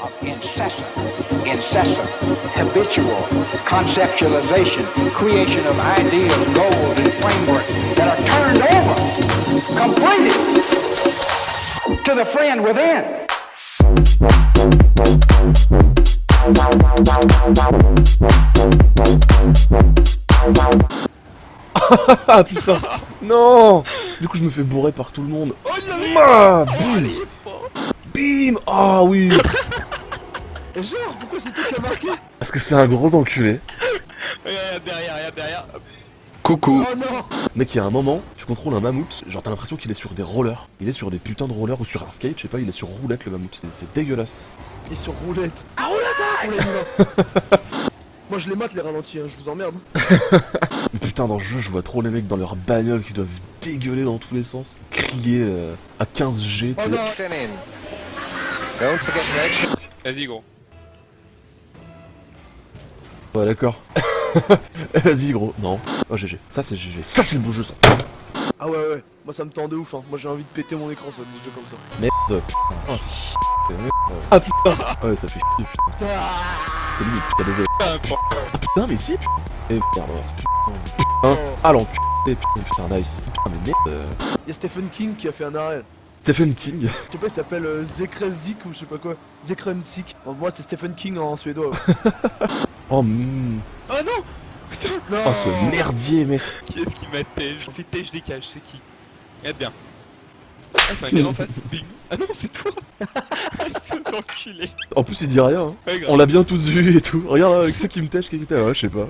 of incessant, habitual conceptualization, creation of ideas, goals, and frameworks that are turned over completely to the friend within. Ah putain. Non. Du coup je me fais bourrer par tout le monde. Ah, bim. Bim. Ah oui. Et genre, pourquoi c'est toi qui a marqué? Parce que c'est un gros enculé. Regarde derrière. Coucou. Oh non. Mec, il y a un moment, tu contrôles un mammouth, genre t'as l'impression qu'il est sur des rollers. Il est sur des putains de rollers ou sur un skate, je sais pas, il est sur roulette le mammouth. C'est dégueulasse. Il est sur roulette. Ah, roulette, hein, on l'a dit là. Moi je les mate les ralentis, hein, je vous emmerde. Mais putain, dans le jeu, je vois trop les mecs dans leur bagnole qui doivent dégueuler dans tous les sens, crier à 15 G, tu Oh sais. non. Vas-y gros. Ouais, d'accord. Vas-y, gros. Non. Oh, GG. Ça, c'est GG. Ça, c'est le beau jeu, ça. Ah ouais, moi ça me tend de ouf, hein. Moi j'ai envie de péter mon écran sur des jeux comme ça. Merde, putain. Oh, merde. Ah, putain. Ouais, ça fait chier, putain. C'est limite, putain, désolé. Ah, putain, mais si, putain. Eh, merde, c'est putain. Ah, l'enculé, putain, nice. Putain, mais merde. Y'a Stephen King qui a fait un arrêt. Stephen King. Je sais pas, il s'appelle Zekrezik ou je sais pas quoi. Zekrensik. Bon, moi c'est Stephen King en suédois. Ouais. Oh, Oh non. Putain. Non. Oh, ce merdier, mec. Qui est-ce qui m'a tège? J'en fais tège des cages, c'est qui? Regarde bien. Ah c'est un gars en face. Bing. Ah non c'est toi. C'est enculé. En plus, il dit rien. Hein. Ouais, grave. On l'a bien tous vu et tout. Regarde, qui c'est qui me tèche, qui était. Ouais, je sais pas.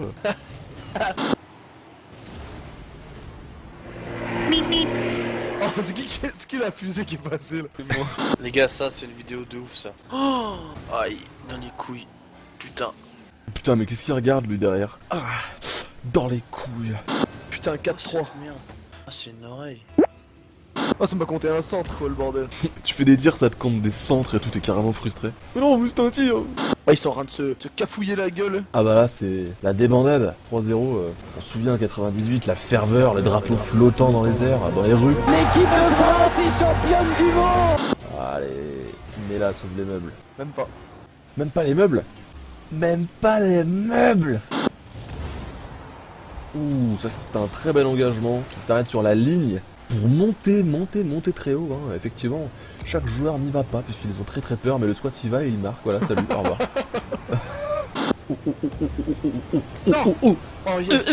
Oh, c'est qui la fusée qui est passée là? C'est moi. Les gars, ça c'est une vidéo de ouf ça. Oh, aïe, dans les couilles. Putain. Putain, mais qu'est-ce qu'il regarde, lui, derrière? Ah, dans les couilles. Putain, 4-3. Merde. Ah, c'est une oreille. Oh, ça m'a compté un centre quoi le bordel. Tu fais des tirs, ça te compte des centres et tout, t'es carrément frustré. Mais non, juste un tir. Ah, ils sont en train de se cafouiller la gueule. Ah bah là, c'est la débandade. 3-0, on se souvient, 98, la ferveur, le drapeau flottant dans les airs, dans les rues. L'équipe de France est championne du monde. Allez, mais là, sauve les meubles. Même pas. Même pas les meubles. Même pas les meubles. Ouh, ça c'est un très bel engagement qui s'arrête sur la ligne pour monter très haut, hein. Effectivement, chaque joueur n'y va pas puisqu'ils ont très peur, mais le squat y va et il marque. Voilà, salut, au revoir. Non. Oh yes.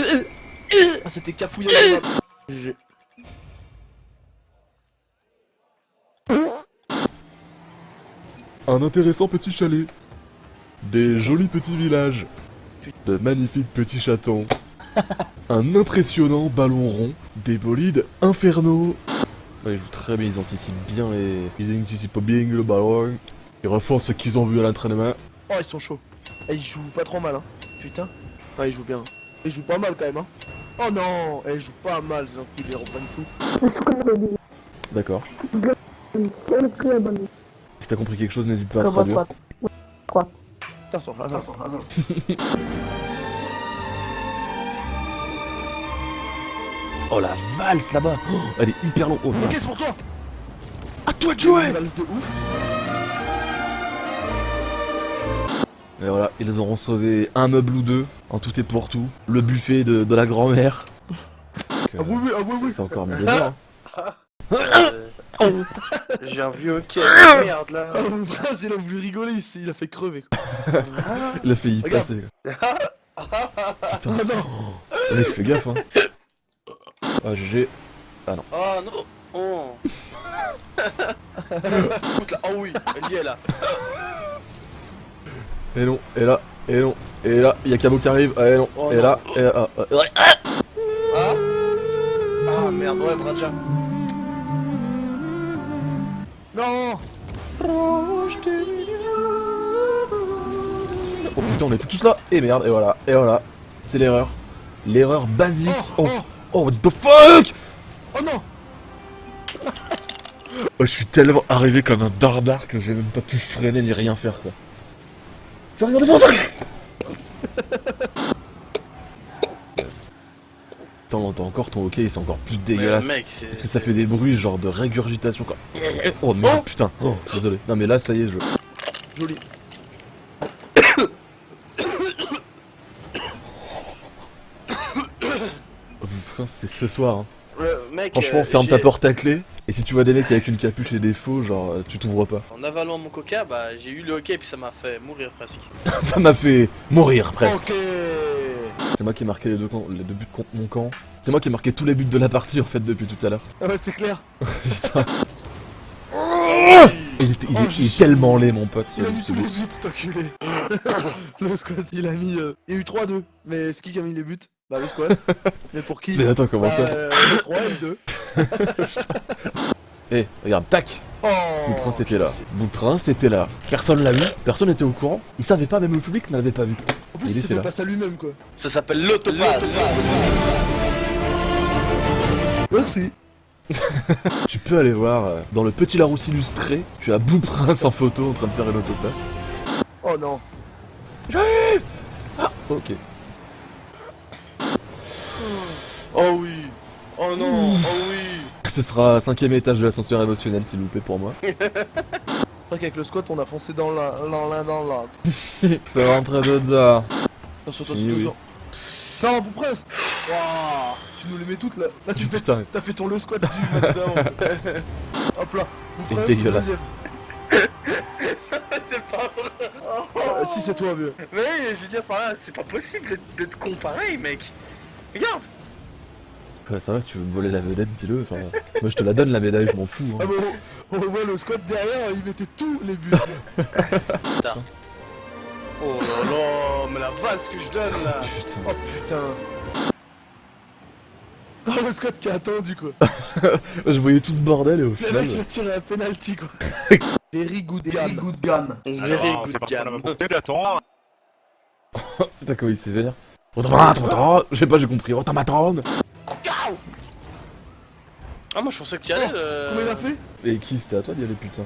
Ah, c'était cafouillé la map. GG. Un intéressant petit chalet, des jolis petits villages, de magnifiques petits chatons, un impressionnant ballon rond, des bolides infernaux. Ouais, ils jouent très bien, ils anticipent bien ils anticipent bien le ballon, ils refont ce qu'ils ont vu à l'entraînement. Oh, ils sont chauds. Eh, ils jouent pas trop mal, hein. Putain. Ah, ils jouent bien. Ils jouent pas mal quand même, hein. Oh non. Eh, ils jouent pas mal, ces enculés, ils reprennent tout. D'accord. Si t'as compris quelque chose, n'hésite pas à traduire. Attends. Oh la valse là-bas, oh, elle est hyper longue. Oh, Ok, c'est pour toi. à toi de jouer. Une valse de ouf. Et voilà, ils auront sauvé un meuble ou deux, en tout et pour tout, le buffet de la grand-mère. Ah oui. C'est encore mieux. Hein. J'ai un vieux qui a merde là. Ah, mon prince, il a voulu rigoler, il a fait crever. Quoi. Il a fait y Regarde. passer. Putain, Ah non. le mec fait gaffe hein. Ah GG. Oh non. Oh. Écoute là. Oh oui, elle y est là. Et non, et là, et non, et là, il y a Cabo qui arrive, et non, Oh et non. là, et là, ouais. Ah merde, ouais, Braja. Non. Oh putain, on était tous là, et merde, et voilà, c'est l'erreur. L'erreur basique. Oh, what the fuck. Oh non. Oh, je suis tellement arrivé comme un barbare que j'ai même pas pu freiner ni rien faire quoi. Je regarde devant ça. T'entends encore ton hockey, c'est encore plus dégueulasse. Mec, c'est. Parce que ça fait des bruits genre de régurgitation quoi. Oh merde, putain. Oh, désolé. Non mais là, ça y est, Joli. Prince, c'est ce soir. Hein. Mec, Franchement, ferme ta j'ai- porte à clé. Et si tu vois des mecs avec une capuche et des faux, genre, tu t'ouvres pas. En avalant mon coca, bah j'ai eu le hockey et puis ça m'a fait mourir presque. Ça m'a fait mourir presque. Ok. C'est moi qui ai marqué les deux buts contre mon camp. C'est moi qui ai marqué tous les buts de la partie en fait depuis tout à l'heure. Ah ouais, c'est clair. Putain. Oh Il est tellement laid mon pote ce, Il a mis ce tous les but. buts, cet enculé. Le squad, il a mis. Il y a eu 3-2. Mais c'est qui a mis les buts? Bah, le squad. Mais pour qui? Mais attends, comment Bah, ça? 3 et 2. Eh, regarde, tac. Oh. Bouprince était là. Bouprince était là. Personne l'a vu, personne n'était au courant. Il savait pas, même le public n'avait pas vu. En plus, Il il était s'est fait là. passer à lui-même, quoi. Ça s'appelle l'autopass. Merci. Tu peux aller voir dans le Petit Larousse illustré. Tu as Bouprince en photo en train de faire une autopasse. Oh non. Ok. Oh oui. Oh non. Oh oui. Ce sera 5ème étage de l'ascenseur émotionnel s'il vous plaît pour moi. C'est vrai qu'avec le squat, on a foncé dans l'un dans l'autre. Ça rentre dedans. Attention, Oui, attention, oui. attention. Non, pour presse. Waouh. Tu nous les mets toutes là. Là, tu fais. Putain, T'as fait ton le squat du match d'avant. Hop là. c'est Bouprince, dégueulasse. deuxième. C'est pas vrai. Si, c'est toi, vieux. Mais je veux dire par là, c'est pas possible d'être con pareil, mec. Regarde. Ouais, ça va, si tu veux me voler la vedette, dis-le. Enfin, moi je te la donne la médaille, je m'en fous. Ah Hein. bah, on voit le squat derrière, il mettait tous les buts. Putain. Oh là là, mais la valse que je donne là. Putain. Oh putain. Oh, le squat qui a attendu, quoi. Je voyais tout ce bordel et au Le final. mec, il a tiré un penalty, quoi. Very good gun. Very good game. Putain, comment il s'est vénère. Je sais pas, j'ai compris. Automatron. Ah moi je pensais que tu y allais. Comment il a fait? Et qui? C'était à toi d'y aller, putain.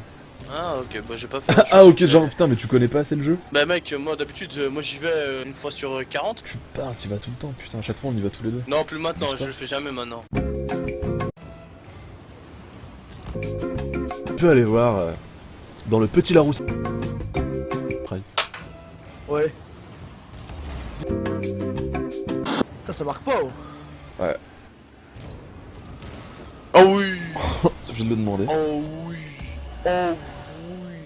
Ah ok, bah j'ai pas fait. Ah, ok, genre, putain, mais tu connais pas assez le jeu? Bah mec, moi d'habitude, moi j'y vais une fois sur 40. Tu parles, tu vas tout le temps, putain. À chaque fois, on y va tous les deux. Non, plus maintenant, Je sais je pas. le fais jamais maintenant. Tu peux aller voir dans le Petit Larousse. Ouais. Putain, ça marque pas, oh. Oh oui. Je viens de me demander. Oh oui. Oh oui.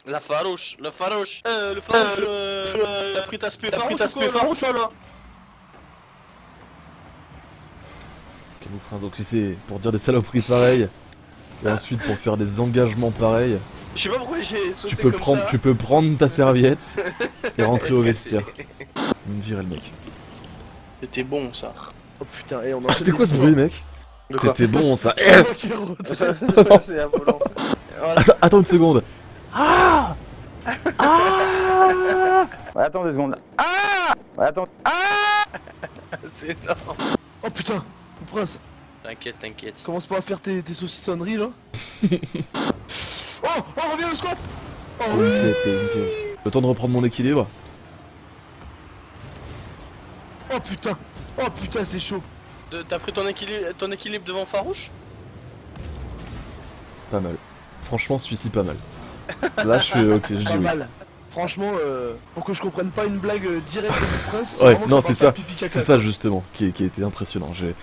La farouche, le farouche. Le farouche, t'as pris ta spé farouche ou quoi là? Ok, Bouprince, donc tu sais, pour dire des saloperies pareilles, et ensuite pour faire des engagements pareils, Je sais pas pourquoi j'ai sauté tu peux prendre ta serviette et rentrer au vestiaire. Me virer le mec. C'était bon ça. Oh putain, et on Ah, c'était quoi ce bruit, mec? De quoi? C'était bon ça. C'est moi qui rote. C'est un volant. Voilà. Attends une seconde. Ouais, attends 2 secondes. Ah ouais, attends. C'est énorme. Oh putain, le prince, T'inquiète, t'inquiète. commence pas à faire tes saucissonneries là. Oh, reviens le squat. Oh oui. Ok. Le temps de reprendre mon équilibre. Oh putain, c'est chaud. T'as pris ton équilibre devant farouche? Pas mal. Franchement, celui-ci pas mal. Là, je suis ok, je dis Pas oui. mal. Franchement, pour que je comprenne pas une blague directe du prince, Ouais, vraiment que non, ça c'est parle ça. pas pipi caca. C'est ça justement qui a été impressionnant. Je vais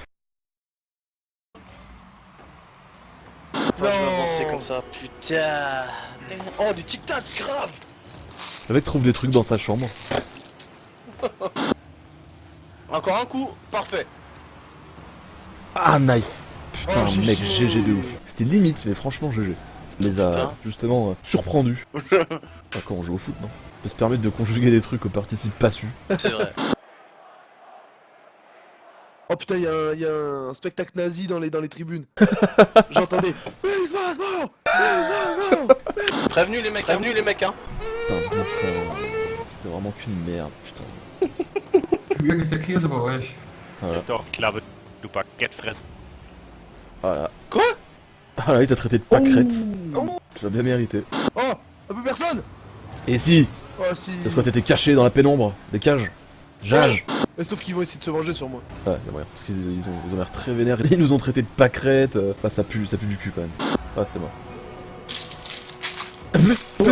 avancer comme ça, putain. Oh, du tic-tac, grave. Le mec trouve des trucs dans sa chambre. Encore un coup, parfait. Ah, nice. Putain, Oh, mec, GG. GG de ouf. C'était limite, mais franchement, GG. Ça les a Putain. justement surprendus. Ah, quand on joue au foot, non? On peut se permettre de conjuguer des trucs au participe pas su. C'est vrai. Oh putain, y a un spectacle nazi dans les tribunes. J'entendais. Non. Prévenu les mecs, hein. Putain, c'était vraiment qu'une merde, putain. Voilà. Voilà. Quoi? Ah là, il t'a traité de pâquerette. Tu l'as bien mérité. Oh, un peu personne. Et si? Oh si. Parce que t'étais caché dans la pénombre des cages. Jage. Mais sauf qu'ils vont essayer de se venger sur moi. Ouais, y'a moyen. Parce qu'ils ont l'air très vénères. Ils nous ont traité de pâquerettes. Enfin, ça pue du cul quand même. Ah, c'est moi. Plus Ah,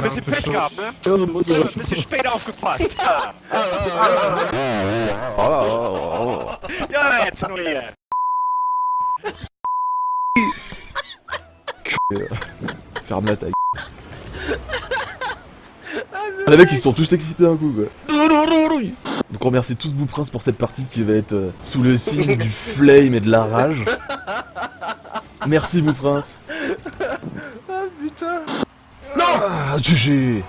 mais c'est pas grave, hein. Das ist später aufgepasst. Ja, jetzt nur hier. Ferme-la ta gueule. Les mecs ils sont tous excités d'un coup quoi. Donc on remercie tous Bouprince pour cette partie qui va être sous le signe du flame et de la rage. Merci Bouprince. Ah putain. Ah GG.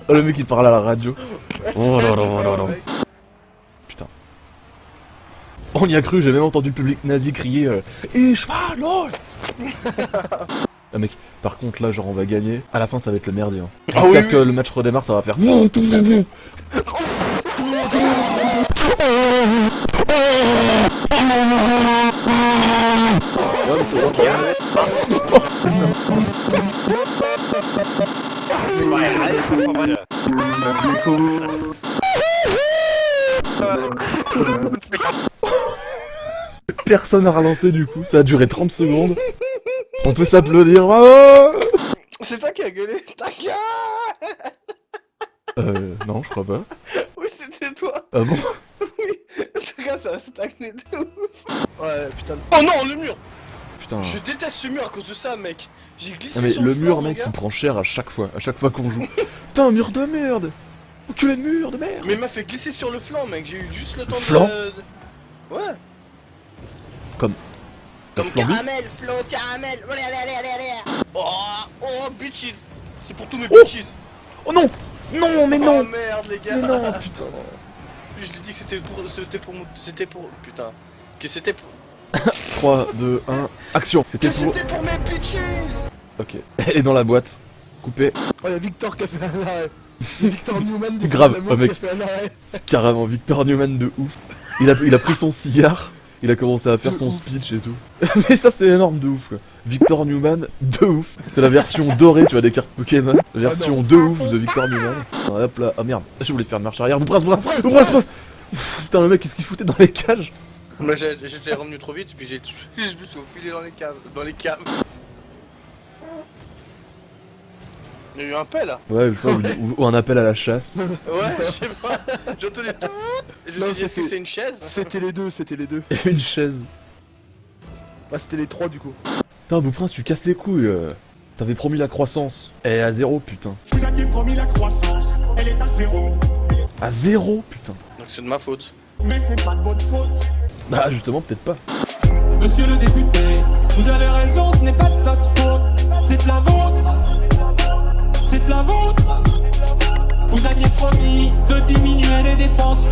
Oh le mec il parle à la radio. Oh là là là là. Putain. On y a cru, j'ai même entendu le public nazi crier Ich war los. Ah mec, par contre là genre on va gagner, à la fin ça va être le merdier hein. Jusqu'à ce que le match redémarre ça va faire. Personne n'a relancé du coup, ça a duré 30 secondes. On peut s'applaudir, bravo. C'est toi qui as gueulé. Ta gueule. Non je crois pas. Oui, c'était toi. Ah bon? Oui. En tout cas, ça a stagné de ouf. Ouais putain. Oh non, le mur. Putain. Je déteste ce mur à cause de ça, mec. J'ai glissé Non mais sur le flanc, mur mon mec gars. il prend cher à chaque fois qu'on joue. Putain mur de merde. Enculé de mur de merde. Mais il m'a fait glisser sur le flanc, mec. J'ai eu juste le temps Flanc de... Ouais. Comme Flamby. caramel, flot, caramel. Allez. Oh, bitches. C'est pour tous mes Oh. bitches. Oh non. Non mais non. Oh merde, les gars. Mais non putain. Je lui ai dit que c'était pour... Putain. Que c'était pour... 3, 2, 1, action. C'était Que pour... c'était pour mes bitches. Ok. Elle est dans la boîte. Coupé. Oh y'a Victor qui a fait un arrêt. Y'a Victor Newman des Grave, Flammes oh, mec. qui a fait un arrêt. C'est carrément Victor Newman de ouf. Il a pris son cigare. Il a commencé à faire son speech et tout. Mais ça c'est énorme de ouf quoi. Victor Newman de ouf. C'est la version dorée tu vois des cartes Pokémon. La version de ouf de Victor Newman. Ah, hop là. Ah merde. Je voulais faire une marche arrière. Bouprince. Putain le mec qu'est-ce qu'il foutait dans les cages? Moi j'étais revenu trop vite, puis je me suis faufilé dans les caves. Il y a eu un pet là. Ouais je sais pas, ou un appel à la chasse. Ouais, je sais pas. J'ai entendu tout. Et je me Non, suis dit, est-ce que c'était- c'est une chaise? C'était les deux. Et une chaise. Ah c'était les trois du coup. Putain Bouprince tu casses les couilles. T'avais promis la croissance. Elle est à 0 putain. Vous aviez promis la croissance, elle est à 0. À 0 putain. Donc c'est de ma faute. Mais c'est pas de votre faute. Bah justement peut-être pas. Monsieur le député, vous avez raison, ce n'est pas de notre faute. C'est de la vôtre. C'est de la vôtre. Vous aviez promis de diminuer les dépenses